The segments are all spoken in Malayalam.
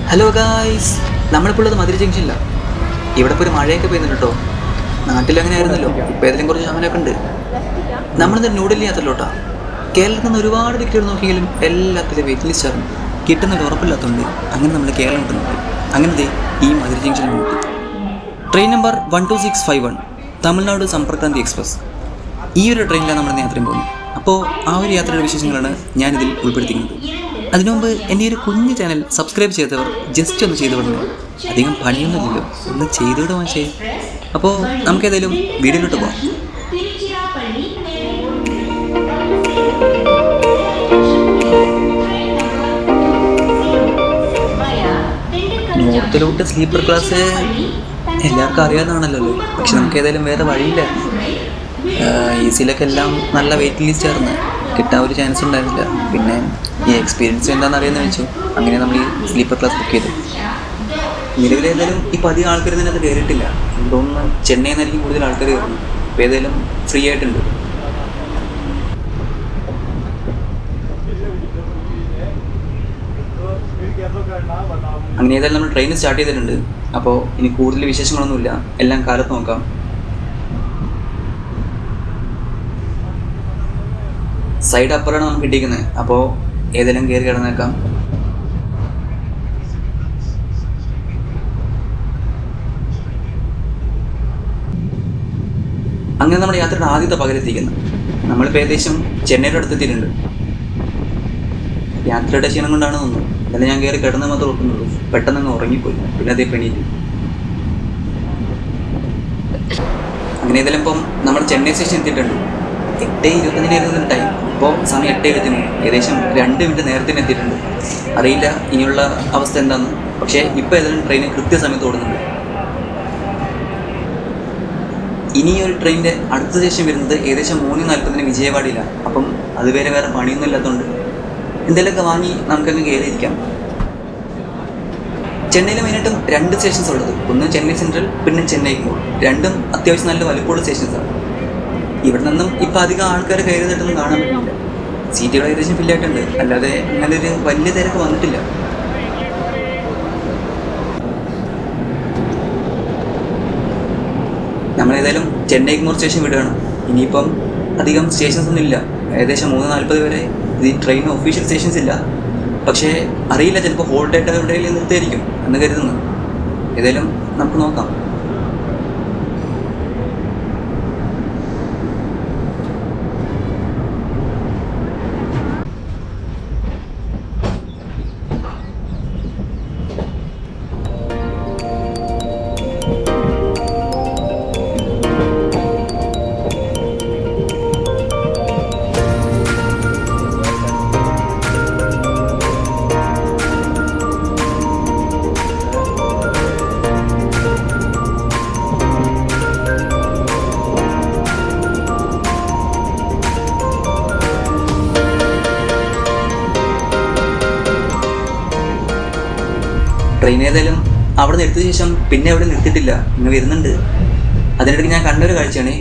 ഹലോ ഗായ്സ്, നമ്മളിപ്പോൾ ഉള്ളത് മധുര ജംഗ്ഷനില്ല. ഇവിടെ ഇപ്പോൾ ഒരു മഴയൊക്കെ പെയ്യുന്നുണ്ട് കേട്ടോ. നാട്ടിലങ്ങനെ ആയിരുന്നല്ലോ, ഇപ്പോൾ ഏതെങ്കിലും കുറച്ച് ശമനമൊക്കെ ഉണ്ട്. നമ്മളിന്ന് ന്യൂഡൽഹി യാത്രയിലോട്ടാ. കേരളത്തിൽ നിന്ന് ഒരുപാട് ടിക്കറ്റുകൾ നോക്കിയെങ്കിലും എല്ലാത്തിലും വെയിറ്റ് ലിസ്റ്റ് ആയിരുന്നു. കിട്ടുന്നൊരു ഉറപ്പില്ലാത്തതുകൊണ്ട് അങ്ങനെ നമ്മൾ കേരളം വിട്ട് നോക്കി. അങ്ങനത്തെ ഈ മധുര ജംഗ്ഷനിൽ നോക്കി. Train number 12651 Tamil Nadu Sampark Kranti express. ഈ ഒരു ട്രെയിനിലാണ് നമ്മൾ യാത്രയും പോകുന്നത്. അപ്പോൾ ആ ഒരു യാത്രയുടെ വിശേഷങ്ങളാണ് ഞാനിതിൽ ഉൾപ്പെടുത്തിക്കുന്നത്. അതിനു മുമ്പ് എൻ്റെ ഒരു കുഞ്ഞു ചാനൽ സബ്സ്ക്രൈബ് ചെയ്തവർ ജസ്റ്റ് ഒന്ന് ചെയ്തു വിടണം. അധികം പണിയൊന്നുമില്ലല്ലോ, ഒന്ന് ചെയ്തുവിട മാഷേ. അപ്പോൾ നമുക്കേതായാലും വീഡിയോയിലോട്ട് പോകാം. നോർത്തിലോട്ട് സ്ലീപ്പർ ക്ലാസ് എല്ലാവർക്കും അറിയാവുന്നതാണല്ലോ, പക്ഷെ നമുക്ക് ഏതായാലും വേറെ വഴിയില്ല. ഈസിയിലൊക്കെ എല്ലാം നല്ല വെയിറ്റിംഗ് ലിസ്റ്റ് ആയിരുന്നു, കിട്ടാൻ ഒരു ചാൻസ് ഉണ്ടായിരുന്നില്ല. പിന്നെ ഈ എക്സ്പീരിയൻസ് എന്താണെന്ന് അറിയാമെന്ന് വെച്ചു, അങ്ങനെ നമ്മൾ ഈ സ്ലീപ്പർ ക്ലാസ് ബുക്ക് ചെയ്തു. നിലവിലേതായാലും ഇപ്പോൾ അധികം ആൾക്കാർ തന്നെ അത് കയറിയിട്ടില്ല. എന്തോന്ന് ചെന്നൈയിൽ നിന്നായിരിക്കും കൂടുതൽ ആൾക്കാർ കയറുന്നു. ഇപ്പോൾ ഏതായാലും ഫ്രീ ആയിട്ടുണ്ട്. അങ്ങനെ ഏതായാലും നമ്മൾ ട്രെയിൻ സ്റ്റാർട്ട് ചെയ്തിട്ടുണ്ട്. അപ്പോൾ ഇനി കൂടുതൽ വിശേഷങ്ങളൊന്നുമില്ല, എല്ലാം കാലത്ത് നോക്കാം. സൈഡ് അപ്പറാണ് നമുക്ക് കിട്ടിയിരിക്കുന്നത്. അപ്പോൾ ഏതെങ്കിലും കയറി കിടന്നേക്കാം. അങ്ങനെ നമ്മുടെ യാത്രയുടെ ആദ്യത്തെ പകരെത്തിക്കുന്നത്. നമ്മളിപ്പോൾ ഏകദേശം ചെന്നൈയുടെ അടുത്തെത്തിയിട്ടുണ്ട്. യാത്രയുടെ ക്ഷീണം കൊണ്ടാണ് തോന്നുന്നു. ഇന്നലെ ഞാൻ കയറി കിടന്ന് മാത്രമേ ഓർക്കുന്നുള്ളൂ. പെട്ടെന്ന് ഉറങ്ങിപ്പോയി. പിന്നെ അതേ പെണീറ്റ്. അങ്ങനെ ഏതെങ്കിലും ഇപ്പം നമ്മൾ ചെന്നൈ സ്റ്റേഷൻ എത്തിയിട്ടുണ്ട്. 8:25 ടൈം. ഇപ്പോൾ സമയം 8:23. ഏകദേശം 2 മിനിറ്റ് നേരത്തെ എത്തിയിട്ടുണ്ട്. അറിയില്ല ഇനിയുള്ള അവസ്ഥ എന്താണെന്ന്. പക്ഷേ ഇപ്പോൾ ഏതായാലും ട്രെയിൻ കൃത്യസമയത്ത് ഓടുന്നുണ്ട്. ഇനി ഒരു ട്രെയിനിൻ്റെ അടുത്ത സ്റ്റേഷൻ വരുന്നത് ഏകദേശം 3:40 വിജയവാഡയിലാണ്. അപ്പം അത് വേറെ പണിയൊന്നും ഇല്ലാത്തതുകൊണ്ട് എന്തെങ്കിലുമൊക്കെ വാങ്ങി നമുക്കങ്ങ് കയറിയിരിക്കാം. ചെന്നൈയിൽ മെയിനായിട്ടും 2 സ്റ്റേഷൻസ് ഉള്ളത്. ഒന്ന് ചെന്നൈ സെൻട്രൽ, പിന്നെ ചെന്നൈ എഗ്മോർ. രണ്ടും അത്യാവശ്യം നല്ല വലുപ്പമുള്ള സ്റ്റേഷൻസാണ്. ഇവിടെ നിന്നും ഇപ്പം അധികം ആൾക്കാർ കയറിയിട്ടൊന്നും കാണാൻ പറ്റില്ല. സീറ്റുകൾ ഏകദേശം ഫില്ലായിട്ടുണ്ട്, അല്ലാതെ അങ്ങനെ ഒരു വലിയ തിരക്ക് വന്നിട്ടില്ല. നമ്മളേതായാലും ചെന്നൈ എഗ്മോർ സ്റ്റേഷൻ വിടുകയാണ്. ഇനിയിപ്പം അധികം സ്റ്റേഷൻസ് ഒന്നും ഇല്ല. ഏകദേശം 3:40 വരെ ഈ ട്രെയിൻ ഒഫീഷ്യൽ സ്റ്റേഷൻസ് ഇല്ല. പക്ഷേ അറിയില്ല, ചിലപ്പോൾ ഹോൾഡ് ആയിട്ട് എവിടെയെങ്കിലും നിർത്തിയായിരിക്കും എന്ന് കരുതുന്നു. ഏതായാലും നമുക്ക് നോക്കാം. ട്രെയിൻ ഏതായാലും അവിടെ നിർത്തിയ ശേഷം പിന്നെ അവിടെ നിർത്തിയിട്ടില്ല, ഇങ്ങനെ വരുന്നുണ്ട്. അതിനിടയ്ക്ക് ഞാൻ കണ്ടൊരു കാഴ്ചയാണ്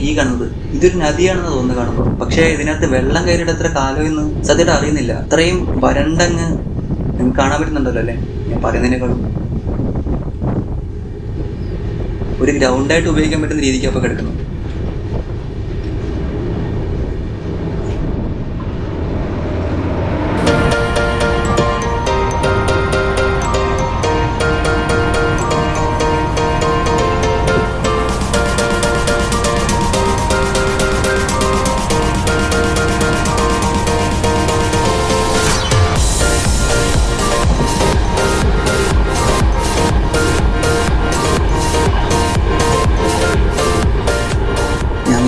ഈ കാണുന്നത്. ഇതൊരു നദിയാണെന്ന് തോന്നുന്നു കാണുമ്പോൾ. പക്ഷേ ഇതിനകത്ത് വെള്ളം കയറിയിട്ട് എത്ര കാലം എന്ന് സത്യമായിട്ട് അറിയുന്നില്ല. അത്രയും വരണ്ടങ്ങ് നിങ്ങൾക്ക് കാണാൻ പറ്റുന്നുണ്ടല്ലോ അല്ലേ ഞാൻ പറയുന്നതിനേക്കാളും. ഒരു ഗ്രൗണ്ടായിട്ട് ഉപയോഗിക്കാൻ പറ്റുന്ന രീതിക്ക് അപ്പോൾ കിടക്കുന്നു.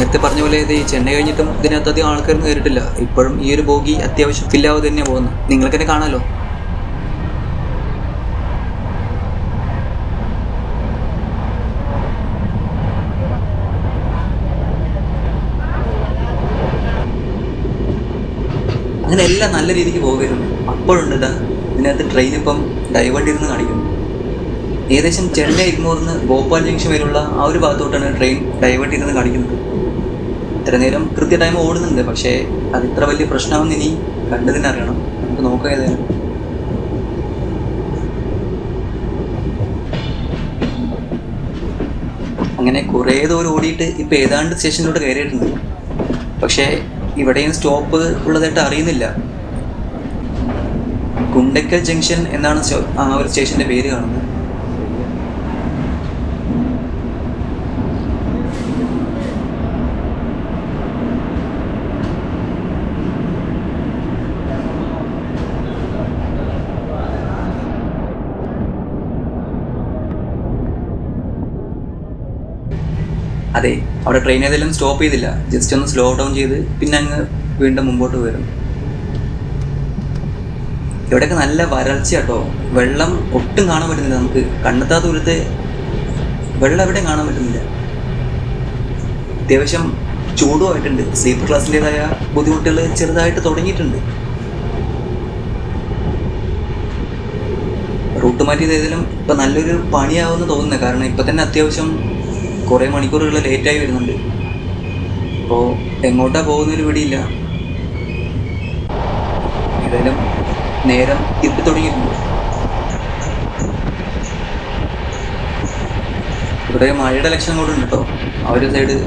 നേരത്തെ പറഞ്ഞ പോലെ ഇത് ചെന്നൈ കഴിഞ്ഞിട്ടും ഇതിനകത്ത് അധികം ആൾക്കാരൊന്നും കയറിയിട്ടില്ല. ഇപ്പോഴും ഈ ഒരു ബോഗി അത്യാവശ്യം ഫില്ലാവാതെ തന്നെ പോകുന്നു. നിങ്ങൾക്ക് തന്നെ കാണാമല്ലോ. അങ്ങനെ എല്ലാം നല്ല രീതിക്ക് പോകരുന്നു. അപ്പോഴുണ്ട് ഇതാ ഇതിനകത്ത് ട്രെയിൻ ഇപ്പം ഡൈവേർട്ട് ഇരുന്ന് കാണിക്കുന്നു. ഏകദേശം ചെന്നൈ എഗ്മോറിന്ന് ഭോപ്പാൽ ജംഗ്ഷൻ വരെയുള്ള ആ ഒരു ഭാഗത്തോട്ടാണ് ട്രെയിൻ ഡൈവേർട്ട് ചെയ്തെന്ന് കാണിക്കുന്നത്. ഇത്ര നേരം കൃത്യ ടൈം ഓടുന്നുണ്ട്, പക്ഷേ അത് ഇത്ര വലിയ പ്രശ്നമാണെന്ന് ഇനി കണ്ടതിന് അറിയണം. നമുക്ക് നോക്കാം ഏതായാലും. അങ്ങനെ കുറേ ദൂരം ഓടിയിട്ട് ഇപ്പോൾ ഏതാണ്ട് സ്റ്റേഷനിലോട്ട് കയറിയിട്ടുണ്ട്. പക്ഷേ ഇവിടെയും സ്റ്റോപ്പ് ഉള്ളതായിട്ട് അറിയുന്നില്ല. ഗുണ്ടക്കൽ ജംഗ്ഷൻ എന്നാണ് ആ ഒരു സ്റ്റേഷൻ്റെ പേര് കാണുന്നത്. അതെ, അവിടെ ട്രെയിൻ ഏതെങ്കിലും സ്റ്റോപ്പ് ചെയ്തില്ല, ജസ്റ്റ് ഒന്ന് സ്ലോ ഡൗൺ ചെയ്ത് പിന്നെ അങ്ങ് വീണ്ടും മുമ്പോട്ട് വരും. ഇവിടെയൊക്കെ നല്ല വരൾച്ച കേട്ടോ. വെള്ളം ഒട്ടും കാണാൻ പറ്റുന്നില്ല. നമുക്ക് കണ്ണെത്താ ദൂരത്ത് വെള്ളം എവിടെയും കാണാൻ പറ്റുന്നില്ല. അത്യാവശ്യം ചൂടുമായിട്ടുണ്ട്. സ്ലീപ്പർ ക്ലാസ്സിൻ്റെതായ ബുദ്ധിമുട്ടുകൾ ചെറുതായിട്ട് തുടങ്ങിയിട്ടുണ്ട്. റൂട്ട് മാറ്റിയത് ഏതെങ്കിലും ഇപ്പം നല്ലൊരു പണിയാവുമെന്ന് തോന്നുന്നത്. കാരണം ഇപ്പം തന്നെ അത്യാവശ്യം കുറേ മണിക്കൂറുകൾ ലേറ്റായി വരുന്നുണ്ട്. അപ്പോൾ എങ്ങോട്ടാ പോകുന്നൊരു പിടിയില്ല. ഏതായാലും നേരം ഇരുട്ടി തുടങ്ങിയിട്ടുണ്ട്. ഇവിടെ മഴയുടെ ലക്ഷണം കൂടെ ഉണ്ട് കേട്ടോ ആ ഒരു സൈഡ്.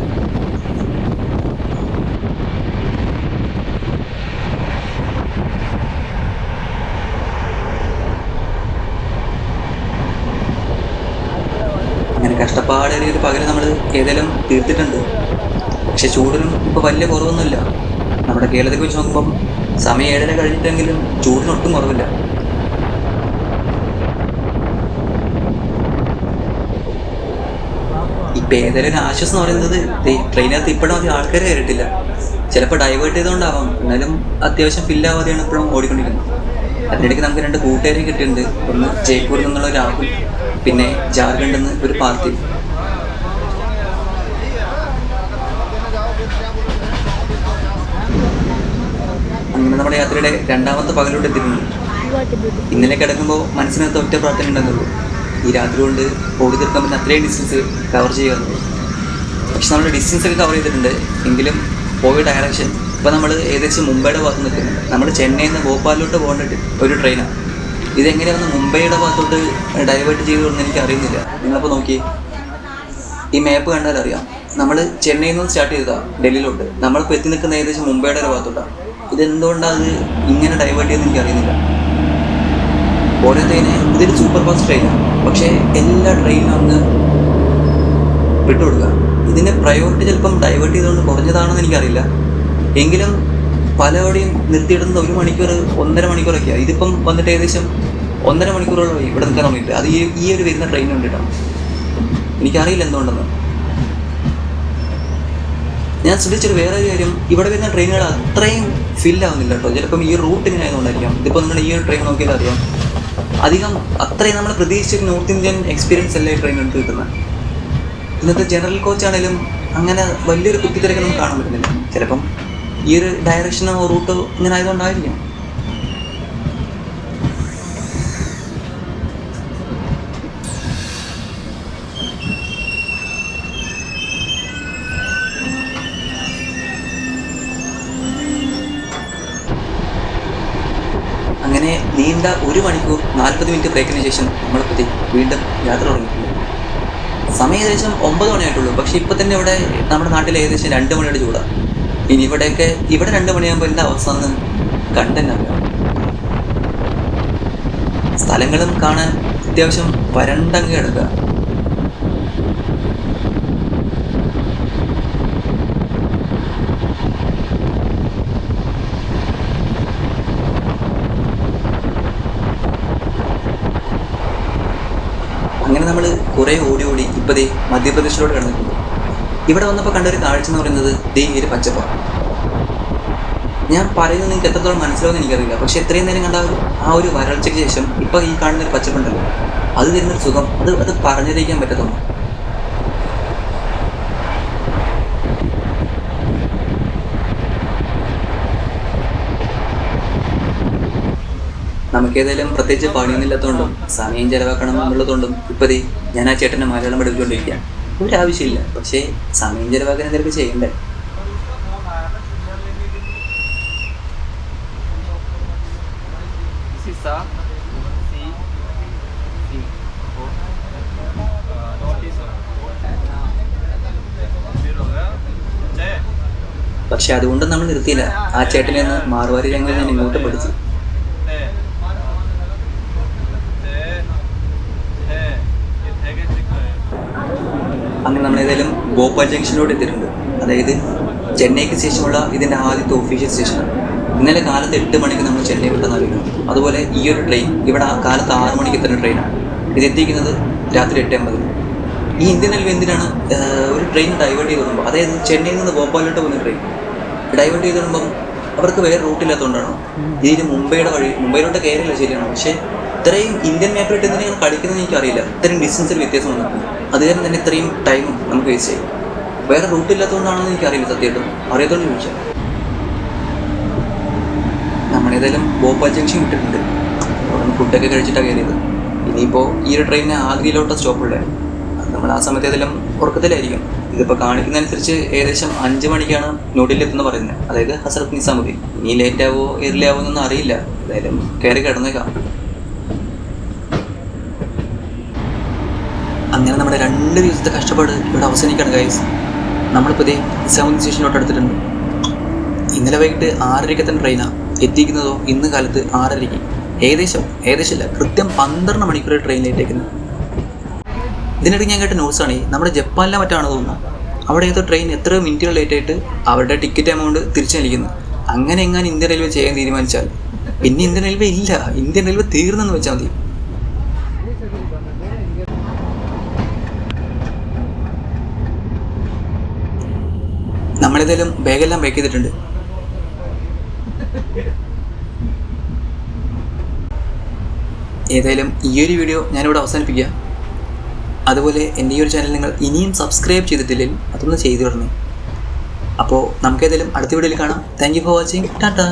അങ്ങനെ കഷ്ടപ്പാടേറിയൊരു പകരം നമ്മൾ ഏതെങ്കിലും തീർത്തിട്ടുണ്ട്. പക്ഷെ ചൂടിനും ഇപ്പോൾ വലിയ കുറവൊന്നുമില്ല. നമ്മുടെ കേരളത്തിൽ വെച്ച് നോക്കുമ്പം സമയം 7:30 കഴിഞ്ഞിട്ടെങ്കിലും ചൂടിനൊട്ടും കുറവില്ല. ഇപ്പം ഏതായാലും ആശ്വാസം എന്ന് പറയുന്നത് ട്രെയിനകത്ത് ഇപ്പോഴും അധികം ആൾക്കാർ കയറിയിട്ടില്ല. ചിലപ്പോൾ ഡൈവേർട്ട് ചെയ്തുകൊണ്ടാവാം, എന്നാലും അത്യാവശ്യം ഫില്ലാവാതെയാണ് ഇപ്പോഴും ഓടിക്കൊണ്ടിരിക്കുന്നത്. അതിനിടയ്ക്ക് നമുക്ക് 2 കൂട്ടുകാരെയും കിട്ടിയിട്ടുണ്ട്. ഒന്ന് ജയ്പൂരിൽ നിന്നുള്ള രാഹുൽ, പിന്നെ ജാർഖണ്ഡിൽ നിന്ന് ഒരു പാർട്ടി. അങ്ങനെ നമ്മുടെ യാത്രയുടെ 2ാമത്തെ പകലോട്ട് എത്തിയിട്ടുണ്ട്. ഇന്നലെ കിടക്കുമ്പോൾ മനസ്സിനകത്ത് ഒറ്റ പ്രാർത്ഥന ഉണ്ടെന്നുള്ളൂ, ഈ രാത്രി കൊണ്ട് ഓടി തീർക്കാൻ പറ്റുന്ന അത്രയും ഡിസ്റ്റൻസ് കവർ ചെയ്യുക. പക്ഷെ നമ്മൾ ഡിസ്റ്റൻസ് ഒക്കെ കവർ ചെയ്തിട്ടുണ്ട്. എങ്കിലും പോയ ഡയറക്ഷൻ ഇപ്പോൾ നമ്മൾ ഏകദേശം മുംബൈയുടെ ഭാഗത്ത് നിൽക്കുന്നത്. നമ്മൾ ചെന്നൈയിൽ നിന്ന് ഭോപ്പാലിലോട്ട് പോകേണ്ടിട്ട് ഒരു ട്രെയിനാണ്. ഇതെങ്ങനെയാണ് മുംബൈയുടെ ഭാഗത്തോട്ട് ഡൈവേർട്ട് ചെയ്തതെന്ന് എനിക്ക് അറിയുന്നില്ല. നിങ്ങളിപ്പോൾ നോക്കി ഈ മാപ്പ് കണ്ടാൽ അറിയാം. നമ്മൾ ചെന്നൈയിൽ നിന്ന് സ്റ്റാർട്ട് ചെയ്തതാണ് ഡൽഹിയിലോട്ട്. നമ്മളിപ്പോൾ എത്തി നിൽക്കുന്ന ഏകദേശം മുംബൈയുടെ ഒരു ഭാഗത്തോട്ടാണ്. ഇതെന്തുകൊണ്ടാണ് അത് ഇങ്ങനെ ഡൈവേർട്ട് ചെയ്തെന്ന് എനിക്ക് അറിയുന്നില്ല. ഓരോത്തേനെ ഇതൊരു സൂപ്പർ ഫാസ്റ്റ് ട്രെയിനാണ്, പക്ഷേ എല്ലാ ട്രെയിനും അങ്ങ് വിട്ടുകൊടുക്കുക. ഇതിൻ്റെ പ്രയോറിറ്റി ചിലപ്പം ഡൈവേർട്ട് ചെയ്തുകൊണ്ട് കുറഞ്ഞതാണെന്ന് എനിക്കറിയില്ല. എങ്കിലും പലവടെയും നിർത്തിയിടുന്നത് 1 മണിക്കൂർ 1.5 മണിക്കൂറൊക്കെയാണ്. ഇതിപ്പം വന്നിട്ട് ഏകദേശം 1.5 മണിക്കൂറോളം ഇവിടെ നിൽക്കാൻ തുടങ്ങിയിട്ട്. അത് ഈ ഒരു വരുന്ന ട്രെയിൻ വേണ്ടിയിട്ടാണ്. എനിക്കറിയില്ല എന്തുകൊണ്ടെന്ന്. ഞാൻ ശ്രദ്ധിച്ചൊരു വേറെ കാര്യം, ഇവിടെ വരുന്ന ട്രെയിനുകൾ അത്രയും ഫില്ലാവുന്നില്ല കേട്ടോ. ചിലപ്പം ഈ റൂട്ട് ഇങ്ങനെ ആയതുകൊണ്ടായിരിക്കാം. ഇതിപ്പോൾ നിങ്ങൾ ഈ ഒരു ട്രെയിൻ നോക്കിയാൽ അറിയാം, അധികം അത്രയും നമ്മൾ പ്രതീക്ഷിച്ചൊരു നോർത്ത് ഇന്ത്യൻ എക്സ്പീരിയൻസ് അല്ലേ ഈ ട്രെയിൻ എടുത്ത് കിട്ടുന്നത്. ഇന്നത്തെ ജനറൽ കോച്ചാണേലും അങ്ങനെ വലിയൊരു കുത്തിത്തിരക്കൊന്നും കാണാൻ പറ്റുന്നില്ല. ചിലപ്പം ഈ ഒരു ഡയറക്ഷനോ റൂട്ടോ ഇങ്ങനെ ആയതുകൊണ്ടായിരിക്കാം. അങ്ങനെ നീണ്ട 1 മണിക്കൂർ 40 മിനിറ്റ് ബ്രേക്കിന് ശേഷം നമ്മളിപ്പത്തി വീണ്ടും യാത്ര തുടങ്ങിയിട്ടുണ്ട്. സമയം ഏകദേശം 9 മണിയായിട്ടുള്ളൂ. പക്ഷെ ഇപ്പം തന്നെ ഇവിടെ നമ്മുടെ നാട്ടിൽ ഏകദേശം 2 മണിയുടെ ചൂടാണ്. ഇനി ഇവിടെ 2 മണിയാകുമ്പോൾ എൻ്റെ അവസാനം കണ്ടെന്നറിയാം. സ്ഥലങ്ങളും കാണാൻ അത്യാവശ്യം വരണ്ടങ്ങ് കിടക്കുക. അങ്ങനെ നമ്മൾ കുറേ ഓടി ഇപ്പോൾ മധ്യപ്രദേശിലോട്ട് കിടന്നിട്ടുണ്ട്. ഇവിടെ വന്നപ്പോൾ കണ്ടൊരു കാഴ്ച എന്ന് പറയുന്നത് ഈ ഒരു പച്ചപ്പാണ്. ഞാൻ പറയുന്നത് നിങ്ങൾക്ക് എത്രത്തോളം മനസ്സിലാവുമെന്ന് എനിക്കറിയില്ല. പക്ഷെ എത്രയും നേരം കണ്ട ആ ഒരു വരൾച്ചയ്ക്ക് ശേഷം ഇപ്പോൾ ഈ കാണുന്നൊരു പച്ചപ്പുണ്ടല്ലോ, അത് തരുന്നൊരു സുഖം അത് പറഞ്ഞറിയിക്കാൻ പറ്റത്തുള്ളൂ. നമുക്കേതായാലും പ്രത്യേകിച്ച് പണിയൊന്നുമില്ലാത്തതുകൊണ്ടും സമയം ചിലവാക്കണം എന്നുള്ളതുകൊണ്ടും ഇപ്പം ഞാൻ ആ ചേട്ടനെ മലയാളം പഠിപ്പിച്ചുകൊണ്ടിരിക്കുകയാണ്. ഒരാവശ്യമില്ല, പക്ഷേ സമയം ചിലവാക്കാൻ എന്തെങ്കിലും ചെയ്യണ്ടേ. പക്ഷെ അതുകൊണ്ടും നമ്മൾ നിർത്തിയില്ല. ആ ചേട്ടനെ ഒന്ന് മാർവാരി രംഗങ്ങളിൽ ഞാൻ ഇങ്ങോട്ടും പഠിച്ചു. അങ്ങനെ നമ്മൾ ഏതായാലും ഭോപ്പാൽ ജംഗ്ഷനിലോട്ട് എത്തിയിട്ടുണ്ട്. അതായത് ചെന്നൈക്ക് ശേഷമുള്ള ഇതിൻ്റെ ആദ്യത്തെ ഒഫീഷ്യൽ സ്റ്റേഷനാണ്. ഇന്നലെ കാലത്ത് 8 മണിക്ക് നമ്മൾ ചെന്നൈ വിട്ടെന്ന് അറിയിക്കണം. അതുപോലെ ഈ ഒരു ട്രെയിൻ ഇവിടെ കാലത്ത് 6 മണിക്ക് എത്തുന്ന ട്രെയിനാണ്. ഇത് എത്തിക്കുന്നത് രാത്രി 8:50. ഈ ഇന്ത്യൻ റെയിൽവേ എന്തിനാണ് ഒരു ട്രെയിൻ ഡൈവേർട്ട് ചെയ്ത് വിടുമ്പോൾ, അതായത് ചെന്നൈയിൽ നിന്ന് ഭോപ്പാലിലോട്ട് പോകുന്ന ട്രെയിൻ ഡൈവേർട്ട് ചെയ്ത് വിടുമ്പം അവർക്ക് വേറെ റൂട്ടില്ലാത്തതുകൊണ്ടാണോ? ഇതിന് മുംബൈയിലോട്ട് കയറില്ല ശരിയാണോ, പക്ഷേ ഇത്രയും ഇന്ത്യൻ മാപ്പിലിട്ട് എന്തിനാണ് കളിക്കുന്നത് എനിക്കറിയില്ല. ഇത്രയും ഡിസ്റ്റൻസിൽ വ്യത്യാസം വന്നിട്ടുണ്ട്. അത് കാരണം തന്നെ ഇത്രയും ടൈം നമുക്ക് വേസ്റ്റ് ചെയ്യും. വേറെ റൂട്ടില്ലാത്തതുകൊണ്ടാണെന്ന് എനിക്കറിയില്ല, സത്യമായിട്ടും അറിയാത്തതുകൊണ്ട് ചോദിച്ചാൽ. നമ്മളേതായാലും ഭോപ്പാൽ ജംഗ്ഷൻ വിട്ടിട്ടുണ്ട്. അവിടെ നിന്ന് ഫുഡൊക്കെ കഴിച്ചിട്ടാണ് കയറിയത്. ഇനിയിപ്പോൾ ഈ ഒരു ട്രെയിനിന് ആഗ്രയിലോട്ട് സ്റ്റോപ്പുള്ളത്. അത് നമ്മൾ ആ സമയത്ത് ഏതെല്ലാം ഉറക്കത്തിലായിരിക്കും. ഇതിപ്പോൾ കാണിക്കുന്നതനുസരിച്ച് ഏകദേശം 5 മണിക്കാണ് ന്യൂഡൽഹി എത്തുന്നത് പറയുന്നത്, അതായത് ഹസ്രത്ത് നിസാമുദ്ദീൻ. ഇനി ലേറ്റ് ആവോ എർലി ആവോ എന്നൊന്നും അറിയില്ല. ഏതായാലും കയറി കിടന്നേക്കാം. അങ്ങനെ നമ്മുടെ 2 ദിവസത്തെ കഷ്ടപ്പാട് ഇവിടെ അവസാനിക്കുകയാണ് ഗൈസ്. നമ്മളിപ്പോൾ ഇതേ നിസാമുദ്ദീൻ സ്റ്റേഷനിലോട്ട് എടുത്തിട്ടുണ്ട്. ഇന്നലെ വൈകിട്ട് 6:30 എത്തുന്ന ട്രെയിനാണ്. എത്തിക്കുന്നതോ ഇന്ന് കാലത്ത് 6:30. ഏകദേശമില്ല, കൃത്യം 12 മണിക്കൂർ ട്രെയിനിലേറ്റേക്കുന്നത്. ഇതിനിടയ്ക്ക് ഞാൻ കേട്ട ന്യൂസാണ് നമ്മുടെ ജപ്പാനിലെ മറ്റാണ് തോന്നുന്നത്. അവിടെ ഏതോ ട്രെയിൻ എത്രയോ മിനിറ്റുകൾ ലേറ്റായിട്ട് അവരുടെ ടിക്കറ്റ് എമൗണ്ട് തിരിച്ചു നൽകുന്നത്. അങ്ങനെ എങ്ങാനും ഇന്ത്യൻ റെയിൽവേ ചെയ്യാൻ തീരുമാനിച്ചാൽ പിന്നെ ഇന്ത്യൻ റെയിൽവേ ഇല്ല, ഇന്ത്യൻ റെയിൽവേ തീർന്നെന്ന് വെച്ചാൽ മതി. നമ്മളേതായാലും ബാഗെല്ലാം പാക്ക് ചെയ്തിട്ടുണ്ട്. ഏതായാലും ഈ ഒരു വീഡിയോ ഞാനിവിടെ അവസാനിപ്പിക്കുക. അതുപോലെ എൻ്റെ ഈ ഒരു ചാനൽ നിങ്ങൾ ഇനിയും സബ്സ്ക്രൈബ് ചെയ്തിട്ടില്ലെങ്കിൽ അതൊന്ന് ചെയ്തു തരണേ. അപ്പോൾ നമുക്കേതായാലും അടുത്ത വീഡിയോയിൽ കാണാം. Thank you for watching. Tata.